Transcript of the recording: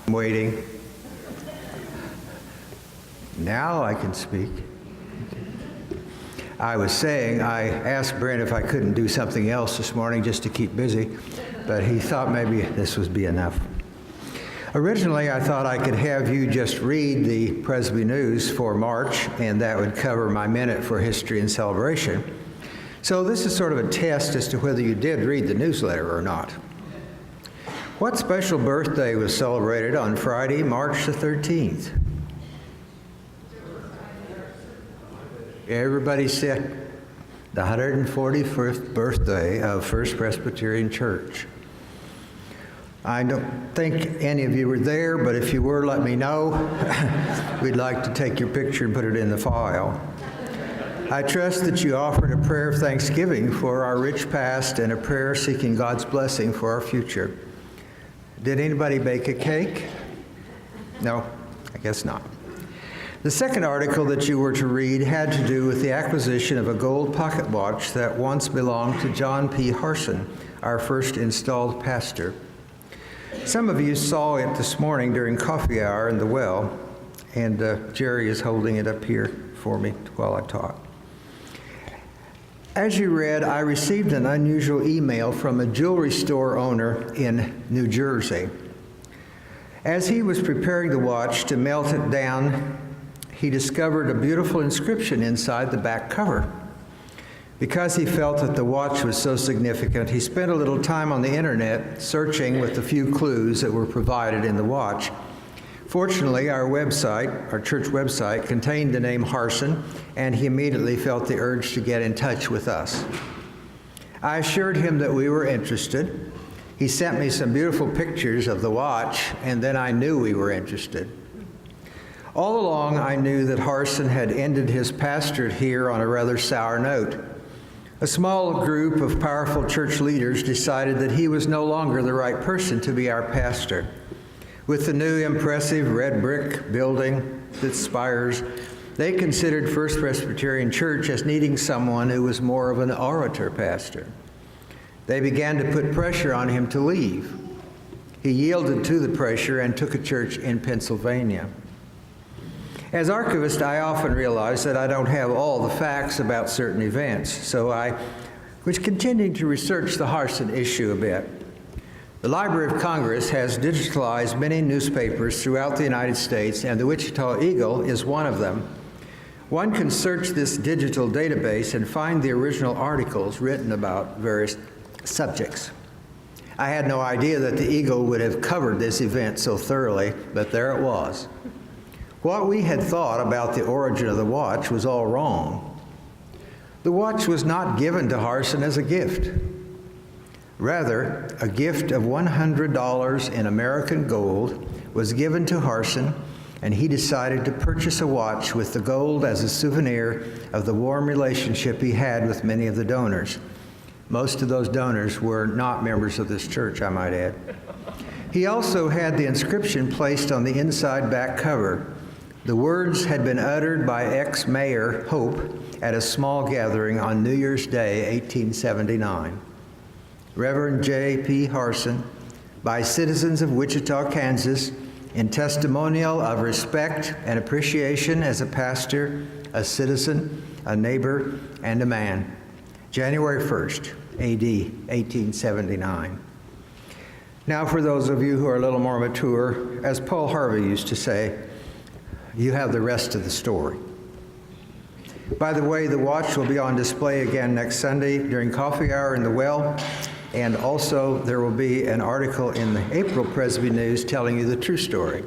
I'm waiting. Now I can speak. I was saying, I asked Brent if I couldn't do something else this morning just to keep busy, but he thought maybe this would be enough. Originally, I thought I could have you just read the Presby News for March, and that would cover my minute for history and celebration. So this is sort of a test as to whether you did read the newsletter or not. What special birthday was celebrated on Friday, March the 13th? Everybody said the 141st birthday of First Presbyterian Church. I don't think any of you were there, but if you were, let me know. We'd like to take your picture and put it in the file. I trust that you offered a prayer of thanksgiving for our rich past and a prayer seeking God's blessing for our future. Did anybody bake a cake? No, I guess not. The second article that you were to read had to do with the acquisition of a gold pocket watch that once belonged to John P. Harson, our first installed pastor. Some of you saw it this morning during coffee hour in the well, and Jerry is holding it up here for me while I talk. As you read, I received an unusual email from a jewelry store owner in New Jersey. As he was preparing the watch to melt it down, he discovered a beautiful inscription inside the back cover. Because he felt that the watch was so significant, he spent a little time on the internet searching with the few clues that were provided in the watch. Fortunately, our church website, contained the name Harson, and he immediately felt the urge to get in touch with us. I assured him that we were interested. He sent me some beautiful pictures of the watch, and then I knew we were interested. All along, I knew that Harson had ended his pastorate here on a rather sour note. A small group of powerful church leaders decided that he was no longer the right person to be our pastor. With the new impressive red brick building, its spires, they considered First Presbyterian Church as needing someone who was more of an orator pastor. They began to put pressure on him to leave. He yielded to the pressure and took a church in Pennsylvania. As archivist, I often realize that I don't have all the facts about certain events, so I was continuing to research the Harson issue a bit. The Library of Congress has digitalized many newspapers throughout the United States, and the Wichita Eagle is one of them. One can search this digital database and find the original articles written about various subjects. I had no idea that the Eagle would have covered this event so thoroughly, but there it was. What we had thought about the origin of the watch was all wrong. The watch was not given to Harson as a gift. Rather, a gift of $100 in American gold was given to Harson, and he decided to purchase a watch with the gold as a souvenir of the warm relationship he had with many of the donors. Most of those donors were not members of this church, I might add. He also had the inscription placed on the inside back cover. The words had been uttered by ex-Mayor Hope at a small gathering on New Year's Day, 1879. Reverend J.P. Harson, by citizens of Wichita, Kansas, in testimonial of respect and appreciation as a pastor, a citizen, a neighbor, and a man. January 1st, A.D., 1879. Now, for those of you who are a little more mature, as Paul Harvey used to say, you have the rest of the story. By the way, the watch will be on display again next Sunday during coffee hour in the well, and also there will be an article in the April Presby News telling you the true story.